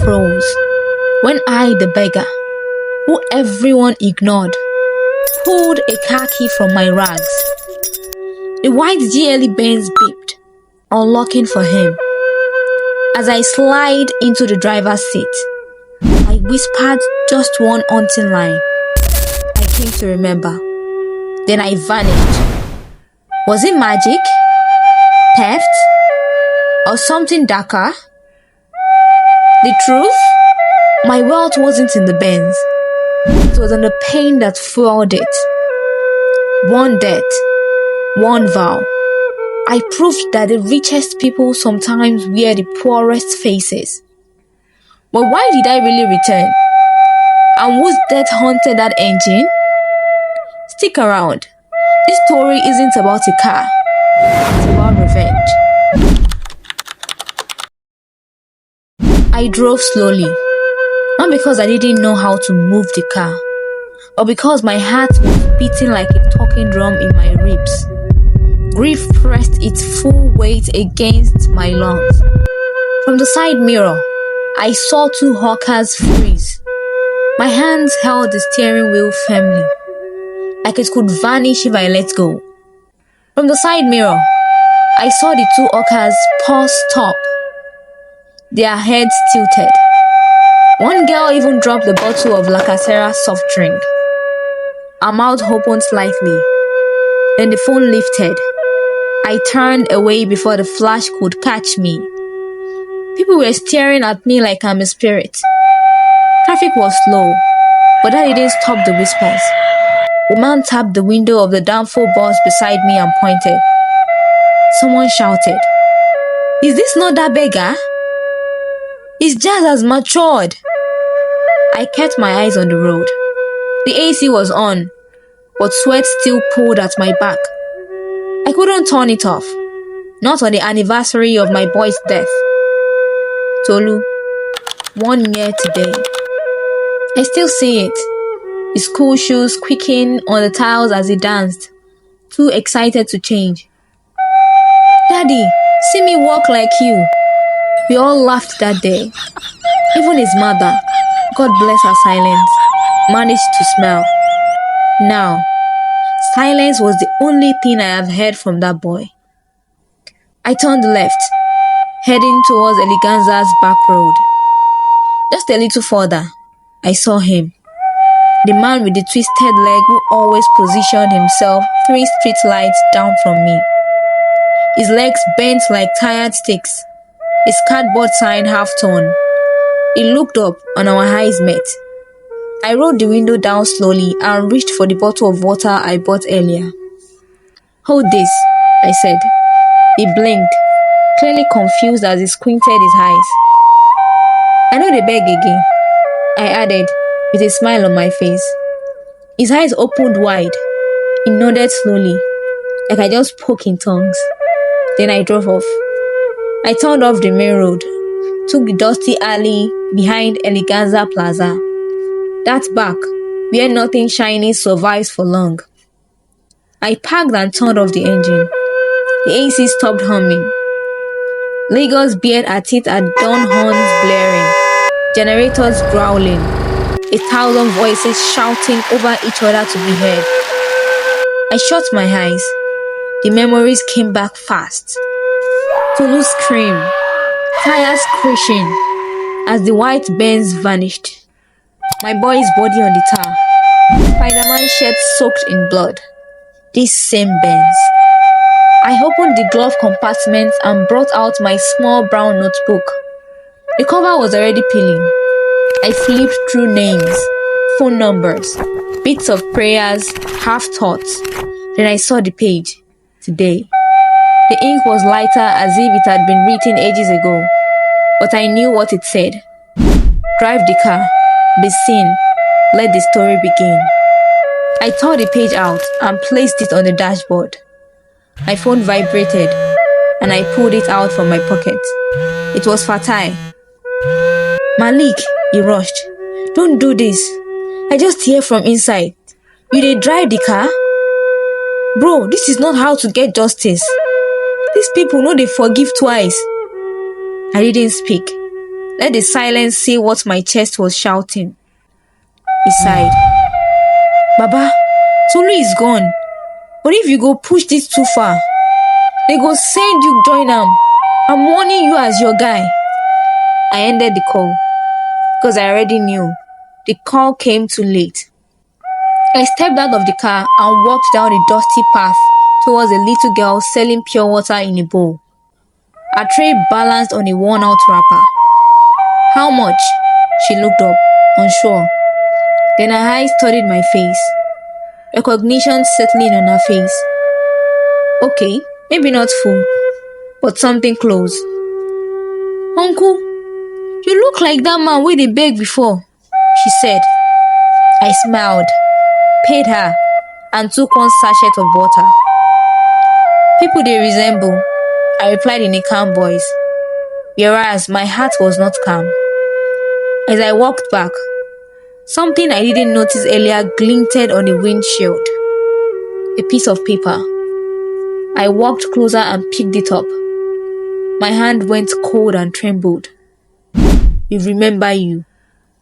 prose when I, the beggar, who everyone ignored, pulled a car key from my rags. The white GLE Benz beeped, unlocking for him. As I slide into the driver's seat, I whispered just one haunting line I came to remember. Then I vanished. Was it magic? Theft? Or something darker? The truth? My wealth wasn't in the Benz. It was in the pain that fueled it. One debt, one vow. I proved that the richest people sometimes wear the poorest faces. But why did I really return? And whose death haunted that engine? Stick around. This story isn't about a car. It's about revenge. I drove slowly. Not because I didn't know how to move the car, but because my heart was beating like a talking drum in my ribs. Grief pressed its full weight against my lungs. From the side mirror, I saw two hawkers freeze. My hands held the steering wheel firmly, like it could vanish if I let go. From the side mirror, I saw the two hawkers pause stop, their heads tilted. One girl even dropped the bottle of Lacasera soft drink. Her mouth opened slightly. Then the phone lifted. I turned away before the flash could catch me. People were staring at me like I'm a spirit. Traffic was slow, but that didn't stop the whispers. The man tapped the window of the downfall bus beside me and pointed. Someone shouted, "Is this not that beggar? His jazz has matured." I kept my eyes on the road. The AC was on, but sweat still pulled at my back. I couldn't turn it off, not on the anniversary of my boy's death. Tolu, 1 year today. I still see it. His school shoes squeaking on the tiles as he danced, too excited to change. "Daddy, see me walk like you." We all laughed that day. Even his mother, God bless her silence, managed to smile. Now, silence was the only thing I have heard from that boy. I turned left, heading towards Eleganza's back road. Just a little further, I saw him. The man with the twisted leg who always positioned himself 3 street lights down from me. His legs bent like tired sticks, his cardboard sign half torn. He looked up and our eyes met. I rolled the window down slowly and reached for the bottle of water I bought earlier. "Hold this," I said. He blinked, clearly confused as he squinted his eyes. "I know they beg again," I added, with a smile on my face. His eyes opened wide. He nodded slowly, like I just spoke in tongues. Then I drove off. I turned off the main road, took the dusty alley behind Eleganza Plaza. That back, where nothing shiny survives for long. I parked and turned off the engine. The AC stopped humming. Lagos beat at it at dawn horns blaring, generators growling, 1,000 voices shouting over each other to be heard. I shut my eyes. The memories came back fast. Tolu's scream, tires crashing as the white Benz vanished. My boy's body on the tar. Spider-Man shirt soaked in blood. This same Benz. I opened the glove compartment and brought out my small brown notebook. The cover was already peeling. I flipped through names, phone numbers, bits of prayers, half thoughts. Then I saw the page. Today. The ink was lighter as if it had been written ages ago. But I knew what it said. Drive the car. Be seen. Let the story begin. I tore the page out and placed it on the dashboard. My phone vibrated and I pulled it out from my pocket. It was Fatai. "Malik," he rushed. "Don't do this. I just hear from inside. You dey drive the car? Bro, this is not how to get justice. These people know they forgive twice." I didn't speak. Let the silence say what my chest was shouting. He sighed. Baba, Tolu is gone. But if you go push this too far, they go send you join am. I'm warning you as your guy. I ended the call because I already knew the call came too late. I stepped out of the car and walked down the dusty path towards a little girl selling pure water in a bowl. Her tray balanced on a worn-out wrapper. How much? She looked up, unsure. Then her eyes studied my face. Recognition settling on her face. Okay, maybe not full, but something close. Uncle, you look like that man wey dey beg before, she said. I smiled, paid her, and took one sachet of water. People they resemble, I replied in a calm voice, whereas my heart was not calm. As I walked back, something I didn't notice earlier glinted on the windshield. A piece of paper. I walked closer and picked it up. My hand went cold and trembled. We remember you.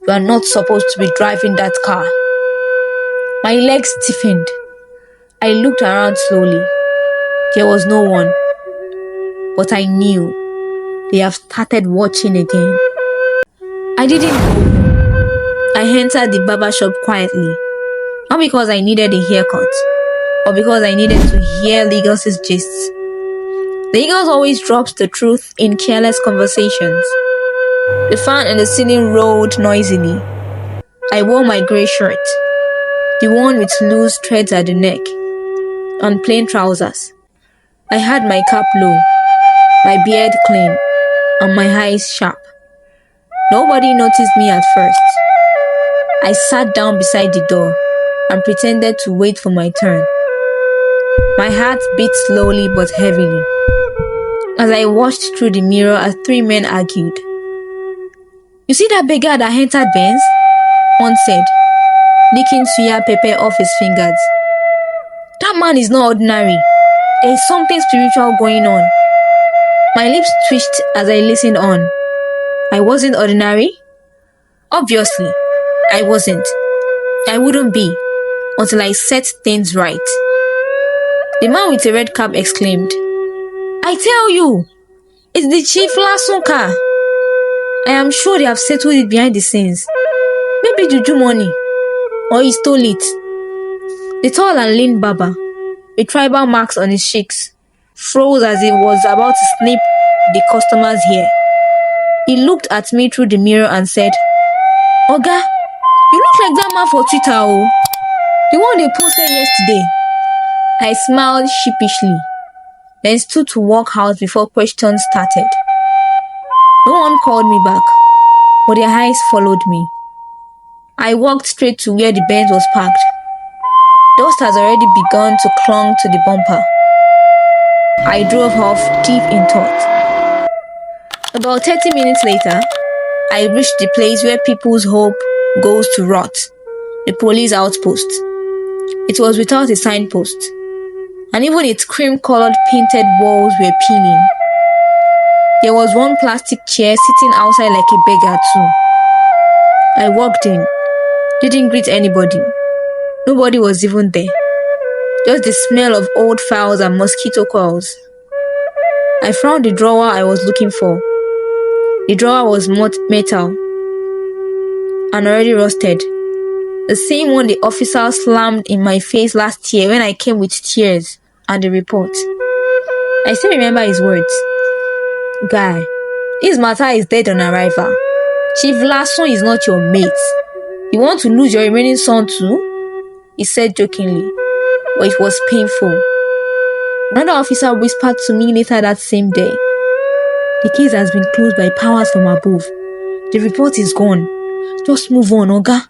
You are not supposed to be driving that car. My legs stiffened. I looked around slowly. There was no one. But I knew they have started watching again. I didn't go home. I entered the barber shop quietly. Not because I needed a haircut, or because I needed to hear Lagos' gists. Lagos always drops the truth in careless conversations. The fan in the ceiling rolled noisily. I wore my grey shirt, the one with loose threads at the neck, and plain trousers. I had my cap low, my beard clean, and my eyes sharp. Nobody noticed me at first. I sat down beside the door and pretended to wait for my turn. My heart beat slowly but heavily as I watched through the mirror as three men argued. You see that beggar that entered Benz? One said, licking suya pepper off his fingers. That man is not ordinary. There is something spiritual going on. My lips twitched as I listened on. I wasn't ordinary? Obviously, I wasn't. I wouldn't be until I set things right. The man with a red cap exclaimed, I tell you, it's the Chief Lasso car. I am sure they have settled it behind the scenes. Maybe juju money, or he stole it. The tall and lean barber, with tribal marks on his cheeks, froze as he was about to snip the customer's hair. He looked at me through the mirror and said, Oga, you look like that man for Twitter, oh. The one they posted yesterday. I smiled sheepishly, then stood to walk out before questions started. No one called me back, but their eyes followed me. I walked straight to where the Benz was parked. Dust has already begun to clung to the bumper. I drove off deep in thought. About 30 minutes later, I reached the place where people's hope goes to rot, the police outpost. It was without a signpost, and even its cream-colored painted walls were peeling. There was one plastic chair sitting outside like a beggar too. I walked in, didn't greet anybody. Nobody was even there. Just the smell of old files and mosquito coils. I found the drawer I was looking for. The drawer was metal and already rusted. The same one the officer slammed in my face last year when I came with tears and the report. I still remember his words. Guy, this matter is dead on arrival. Chief Lasso is not your mate. You want to lose your remaining son too? He said jokingly, but it was painful. Another officer whispered to me later that same day. The case has been closed by powers from above. The report is gone. Just move on, Oga.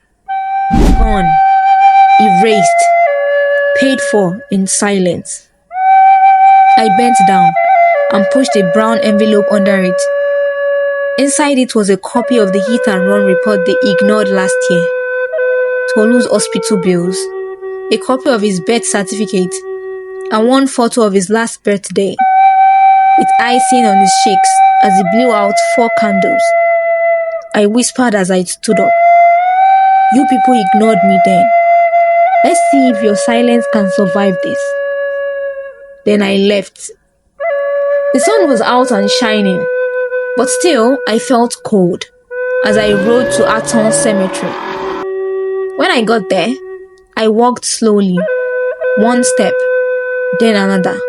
Gone. Erased. Paid for in silence. I bent down and pushed a brown envelope under it. Inside it was a copy of the hit and run report they ignored last year. Tolu's hospital bills, a copy of his birth certificate, and one photo of his last birthday, with icing on his cheeks as he blew out 4 candles. I whispered as I stood up. You people ignored me then. Let's see if your silence can survive this. Then I left. The sun was out and shining, but still I felt cold as I rode to Aton Cemetery. When I got there, I walked slowly, one step, then another.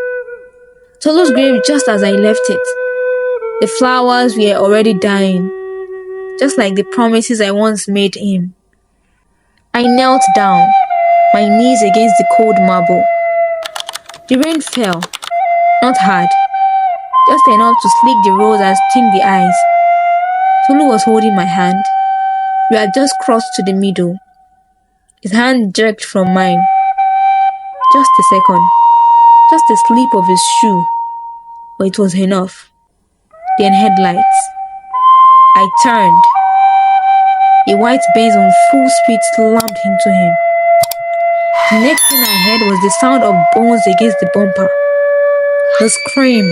Tolu's grave just as I left it. The flowers were already dying, just like the promises I once made him. I knelt down, my knees against the cold marble. The rain fell, not hard, just enough to slick the rose and sting the eyes. Tolu was holding my hand. We had just crossed to the middle. His hand jerked from mine. Just a second. Just a slip of his shoe. But it was enough. Then headlights. I turned. A white Benz on full speed slammed into him. The next thing I heard was the sound of bones against the bumper. The scream.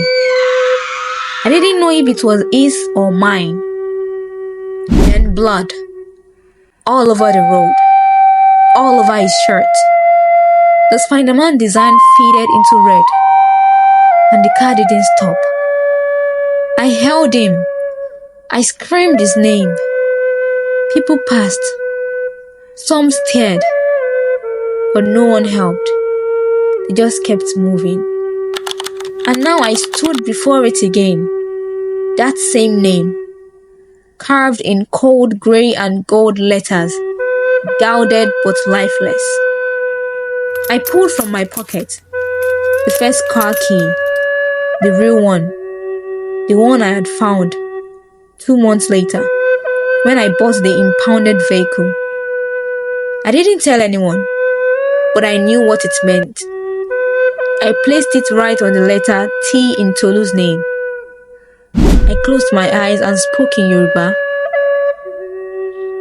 I didn't know if it was his or mine. Then blood. All over the road. All over his shirt. The Spider-Man design faded into red. And the car didn't stop. I held him. I screamed his name. People passed. Some stared. But no one helped. They just kept moving. And now I stood before it again. That same name. Carved in cold grey and gold letters. Gilded but lifeless. I pulled from my pocket the first car key. The real one. The one I had found 2 months later when I bought the impounded vehicle. I didn't tell anyone, but I knew what it meant. I placed it right on the letter T in Tolu's name. I closed my eyes and spoke in Yoruba.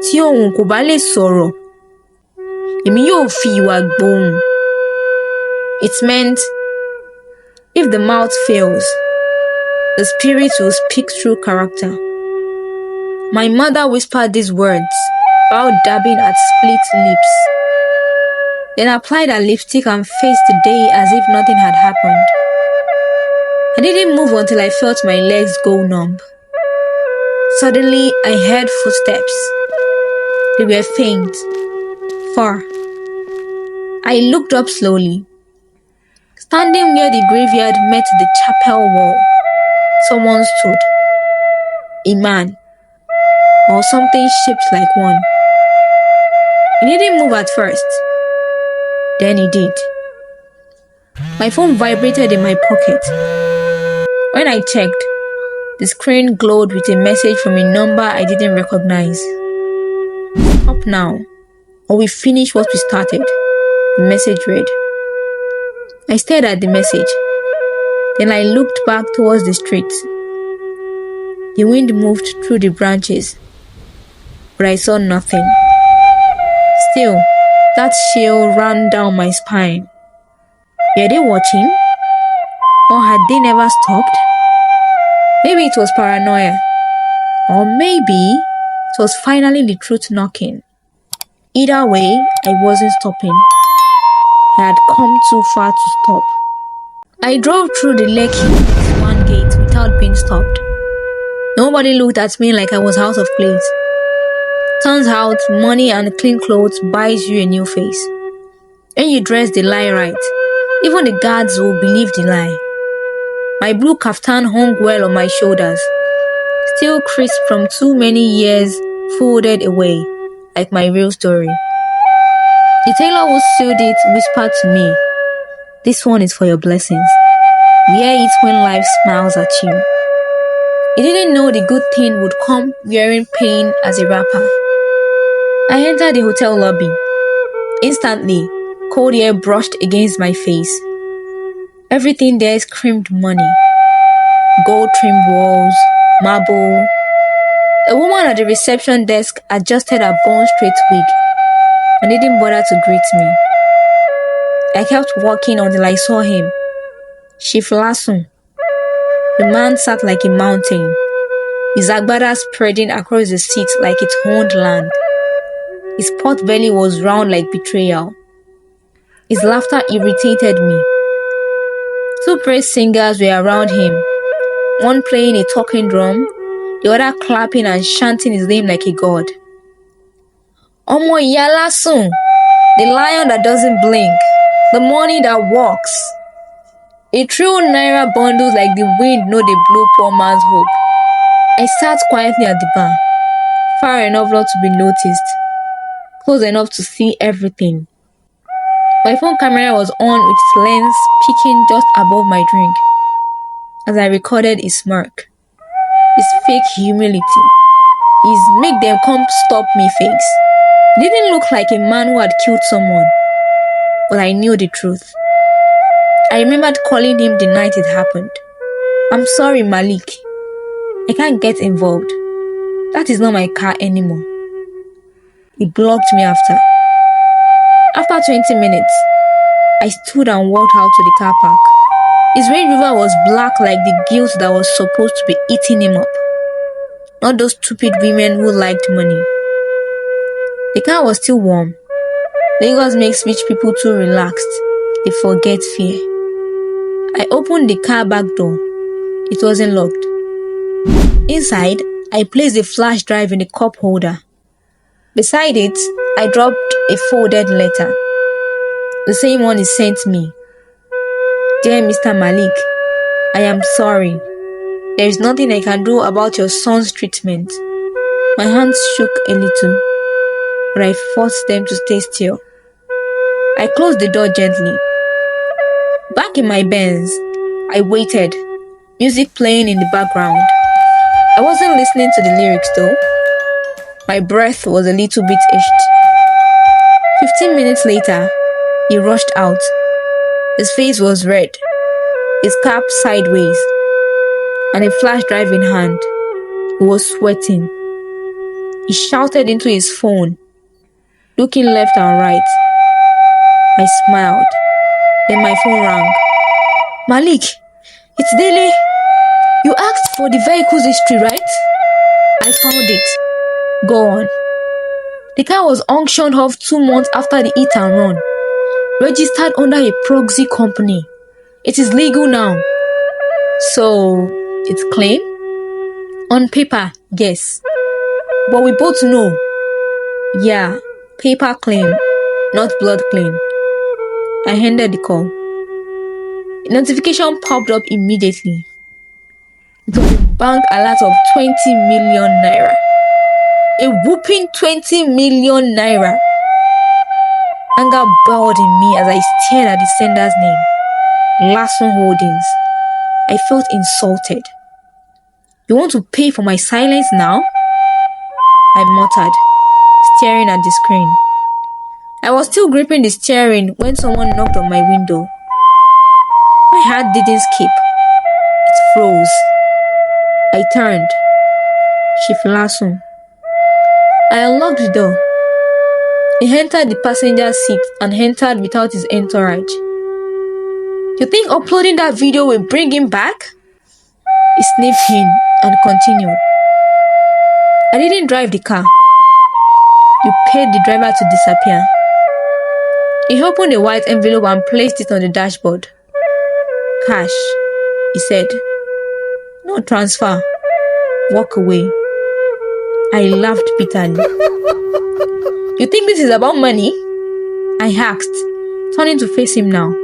Tí òun kò bá lè sọ̀rọ̀, èmi yóò fi ìwà gbóhùn. It meant, if the mouth fails, the spirit will speak through character. My mother whispered these words while dabbing at split lips. Then applied her lipstick and faced the day as if nothing had happened. I didn't move until I felt my legs go numb. Suddenly, I heard footsteps. They were faint, far. I looked up slowly. Standing where the graveyard met the chapel wall, someone stood. A man, or something shaped like one. He didn't move at first. Then he did. My phone vibrated in my pocket. When I checked, the screen glowed with a message from a number I didn't recognize. Stop now, or we finish what we started, the message read. I stared at the message. Then I looked back towards the street. The wind moved through the branches, but I saw nothing. Still, that chill ran down my spine. Were they watching? Or had they never stopped? Maybe it was paranoia. Or maybe it was finally the truth knocking. Either way, I wasn't stopping. I had come too far to stop. I drove through the Lekki one gate without being stopped. Nobody looked at me like I was out of place. Turns out, money and clean clothes buys you a new face. When you dress the lie right, even the guards will believe the lie. My blue kaftan hung well on my shoulders, still crisp from too many years folded away, like my real story. The tailor who sewed it whispered to me, "This one is for your blessings. Wear it when life smiles at you." He didn't know the good thing would come wearing pain as a wrapper. I entered the hotel lobby. Instantly, cold air brushed against my face. Everything there screamed money. Gold-trimmed walls, marble. A woman at the reception desk adjusted her bone-straight wig and didn't bother to greet me. I kept walking until I saw him. Chief Lasun. The man sat like a mountain, his agbada spreading across the seat like it owned land. His pot belly was round like betrayal. His laughter irritated me. Two praise singers were around him, one playing a talking drum, the other clapping and chanting his name like a god. Omo Yalasun, the lion that doesn't blink, the money that walks. He threw naira bundles like the wind know they blow poor man's hope. I sat quietly at the bar, far enough not to be noticed, close enough to see everything. My phone camera was on with its lens peeking just above my drink as I recorded his smirk, his fake humility, his make them come stop me face. He didn't look like a man who had killed someone, but I knew the truth. I remembered calling him the night it happened. I'm sorry, Malik. I can't get involved. That is not my car anymore. He blocked me after. After 20 minutes, I stood and walked out to the car park. His Range Rover was black like the guilt that was supposed to be eating him up. Not those stupid women who liked money. The car was still warm. Lagos makes rich people too relaxed. They forget fear. I opened the car back door. It wasn't locked. Inside, I placed a flash drive in the cup holder. Beside it, I dropped a folded letter. The same one he sent me. Dear Mr. Malik, I am sorry. There is nothing I can do about your son's treatment. My hands shook a little, but I forced them to stay still. I closed the door gently. Back in my Benz, I waited, music playing in the background. I wasn't listening to the lyrics though. My breath was a little bit itched. 15 minutes later, he rushed out. His face was red, his cap sideways, and a flash drive in hand. He was sweating. He shouted into his phone, looking left and right. I smiled. Then my phone rang. Malik, it's Dele. You asked for the vehicle's history, right? I found it. Go on. The car was auctioned off 2 months after the hit and run. Registered under a proxy company. It is legal now. So, it's clean? On paper, yes. But we both know. Yeah, paper claim, not blood claim. I ended the call. A notification popped up immediately. It was a bank alert of 20 million naira. A whooping 20 million naira. Anger bowed in me as I stared at the sender's name, Lasso Holdings. I felt insulted. You want to pay for my silence now? I muttered, staring at the screen. I was still gripping the steering when someone knocked on my window. My heart didn't skip. It froze. I turned. Chief Lasso. I unlocked the door. He entered the passenger seat and entered without his entourage. You think uploading that video will bring him back? He sniffed in and continued. I didn't drive the car. You paid the driver to disappear. He opened a white envelope and placed it on the dashboard. Cash, he said. No transfer. Walk away. I laughed bitterly. You think this is about money? I asked, turning to face him now.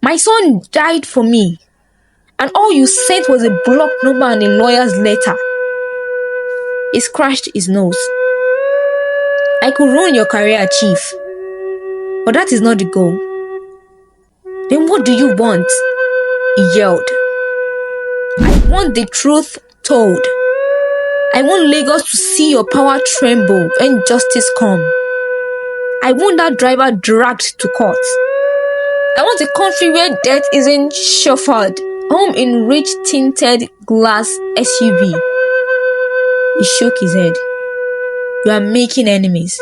My son died for me, and all you sent was a block number and a lawyer's letter. He scratched his nose. I could ruin your career, Chief, but that is not the goal. Then what do you want? He yelled. I want the truth told. I want Lagos to see your power tremble when justice comes. I want that driver dragged to court. I want a country where death isn't chauffeured home in rich tinted glass SUV. He shook his head. You are making enemies.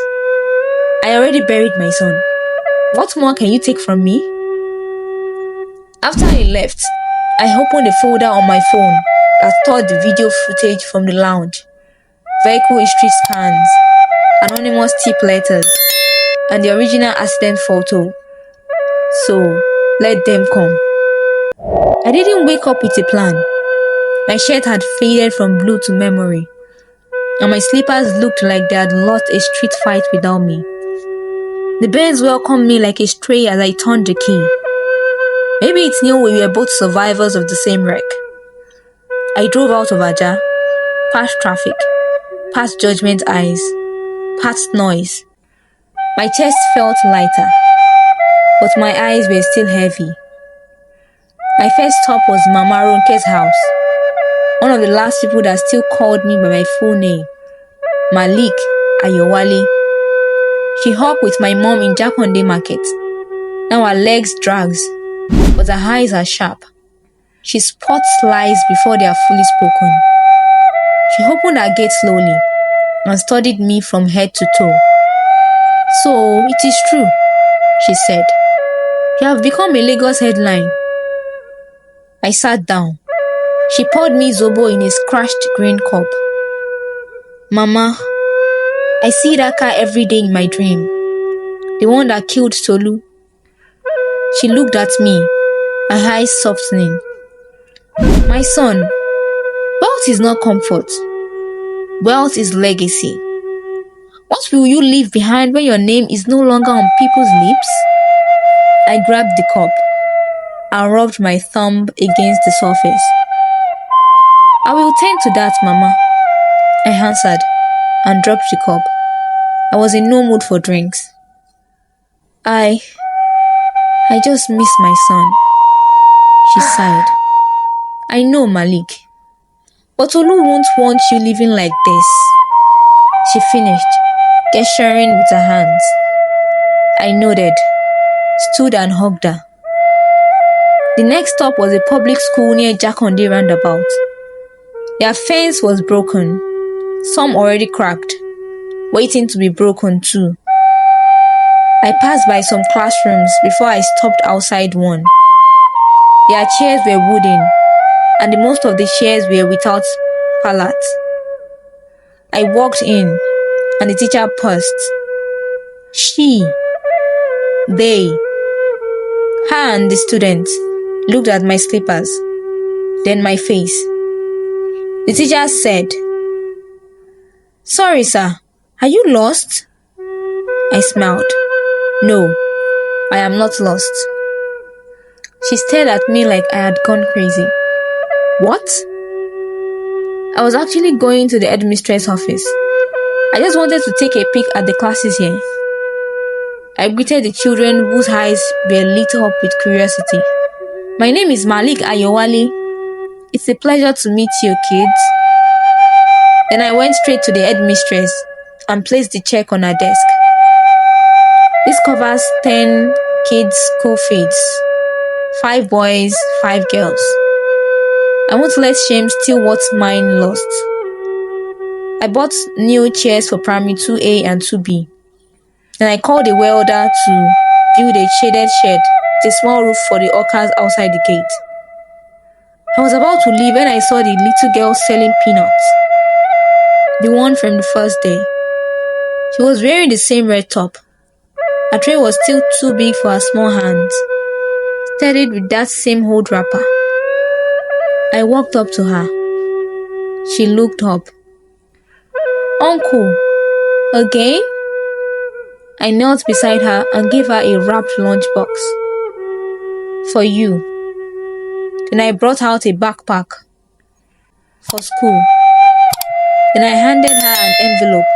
I already buried my son. What more can you take from me? After he left, I opened the folder on my phone I stored the video footage from the lounge, vehicle history scans, anonymous tip letters, and the original accident photo. So, let them come. I didn't wake up with a plan. My shirt had faded from blue to memory, and my slippers looked like they had lost a street fight without me. The Benz welcomed me like a stray as I turned the key. Maybe it knew we were both survivors of the same wreck. I drove out of Aja, past traffic, past judgment eyes, past noise. My chest felt lighter, but my eyes were still heavy. My first stop was Mama Ronke's house, one of the last people that still called me by my full name, Malik Ayowale. She hopped with my mom in Jakonde Market. Now her legs drags, but her eyes are sharp. She spots lies before they are fully spoken. She opened her gate slowly and studied me from head to toe. So, it is true, she said. You have become a Lagos headline. I sat down. She poured me zobo in a scratched green cup. Mama, I see that car every day in my dream. The one that killed Tolu. She looked at me, her eyes softening. My son, wealth is not comfort. Wealth is legacy. What will you leave behind when your name is no longer on people's lips? I grabbed the cup and rubbed my thumb against the surface. I will tend to that, Mama, I answered and dropped the cup. I was in no mood for drinks. I just miss my son, she sighed. I know, Malik, but Olu won't want you living like this, she finished, gesturing with her hands. I nodded, stood and hugged her. The next stop was a public school near Jakonde roundabout. Their fence was broken, some already cracked, waiting to be broken too. I passed by some classrooms before I stopped outside one. Their chairs were wooden, and the most of the chairs were without pallets. I walked in, and the teacher paused. She, they, her and the student looked at my slippers, then my face. The teacher said, Sorry, sir, are you lost? I smiled. No, I am not lost. She stared at me like I had gone crazy. What? I was actually going to the headmistress' office. I just wanted to take a peek at the classes here. I greeted the children whose eyes were lit up with curiosity. My name is Malik Ayowale. It's a pleasure to meet you, kids. Then I went straight to the headmistress and placed the check on her desk. This covers 10 kids' school fees. 5 boys, 5 girls. I won't let shame steal what mine lost. I bought new chairs for primary 2A and 2B. And I called a welder to build a shaded shed with a small roof for the hawkers outside the gate. I was about to leave when I saw the little girl selling peanuts. The one from the first day. She was wearing the same red top. Her tray was still too big for her small hands, studded with that same old wrapper. I walked up to her. She looked up. Uncle, again? I knelt beside her and gave her a wrapped lunchbox. For you. Then I brought out a backpack. For school. Then I handed her an envelope.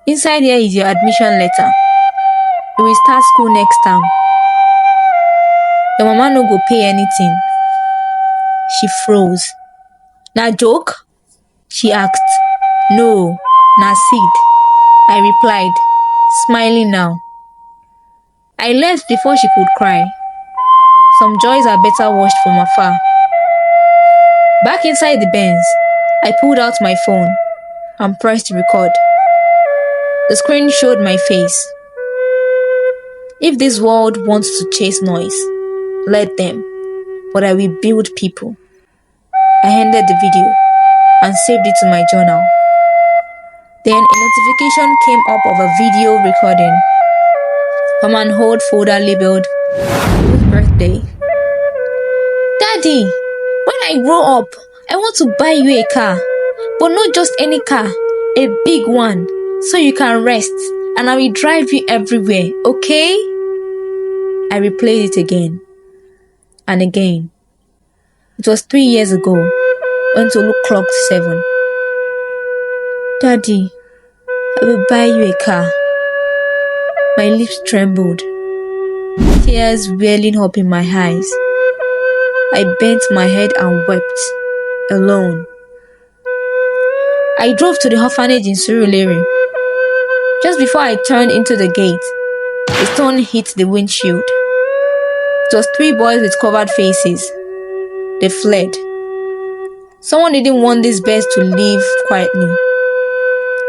Inside here is your admission letter. You will start school next term. Your mama no go pay anything. She froze. Na joke? She asked. No, na seed. I replied, smiling now. I left before she could cry. Some joys are better watched from afar. Back inside the Benz, I pulled out my phone and pressed record. The screen showed my face. If this world wants to chase noise, let them, but I will build people. I ended the video and saved it to my journal. Then a notification came up of a video recording from an old folder labeled "Whose birthday?" "Daddy, when I grow up, I want to buy you a car, but not just any car, a big one, so you can rest and I will drive you everywhere, okay?" I replayed it again and again. It was 3 years ago when Tolu clocked 7. "Daddy, I will buy you a car." My lips trembled, tears welling up in my eyes. I bent my head and wept, alone. I drove to the orphanage in Surulere. Just before I turned into the gate, a stone hit the windshield. It was 3 boys with covered faces. They fled. Someone didn't want these birds to live quietly.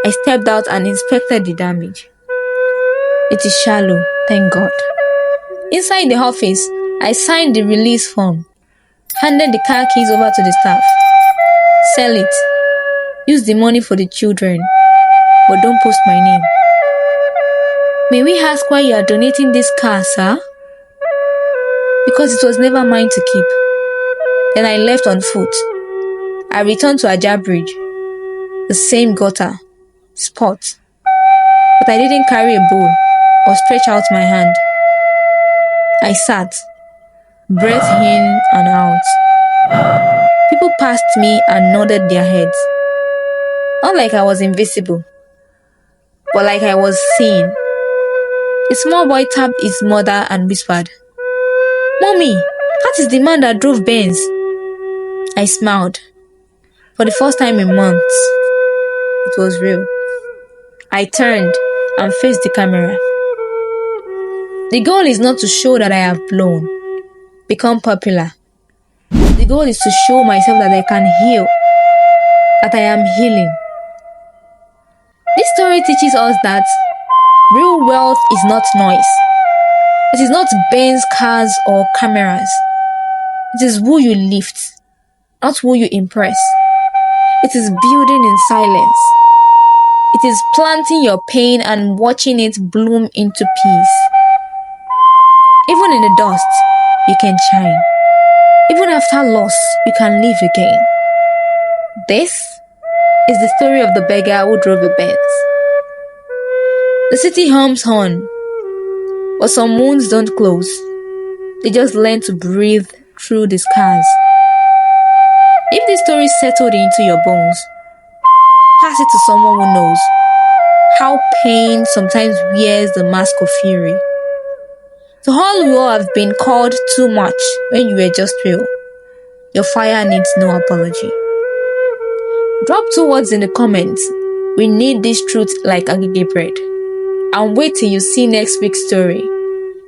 I stepped out and inspected the damage. It is shallow, thank God. Inside the office, I signed the release form, handed the car keys over to the staff. "Sell it. Use the money for the children, but don't post my name." "May we ask why you are donating this car, sir?" "Because it was never mine to keep." Then I left on foot. I returned to Ajah Bridge, the same gutter, spot. But I didn't carry a bowl or stretch out my hand. I sat, breath in and out. People passed me and nodded their heads. Not like I was invisible, but like I was seen. A small boy tapped his mother and whispered, "Mommy, that is the man that drove Benz." I smiled. For the first time in months, it was real. I turned and faced the camera. The goal is not to show that I have blown, become popular. The goal is to show myself that I can heal, that I am healing. This story teaches us that real wealth is not noise. It is not Benz cars or cameras. It is who you lift, not who you impress. It is building in silence. It is planting your pain and watching it bloom into peace. Even in the dust, you can shine. Even after loss, you can live again. This is the story of the beggar who drove a Benz. The city hums on, but some wounds don't close. They just learn to breathe through the scars. If this story settled into your bones, pass it to someone who knows how pain sometimes wears the mask of fury. To all who have been called too much when you were just real, your fire needs no apology. Drop 2 words in the comments. We need this truth like agege bread. And wait till you see next week's story.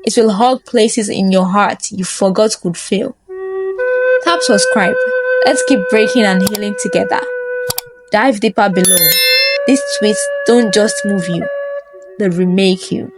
It will hug places in your heart you forgot could fail. Tap subscribe. Let's keep breaking and healing together. Dive deeper below. These tweets don't just move you, they remake you.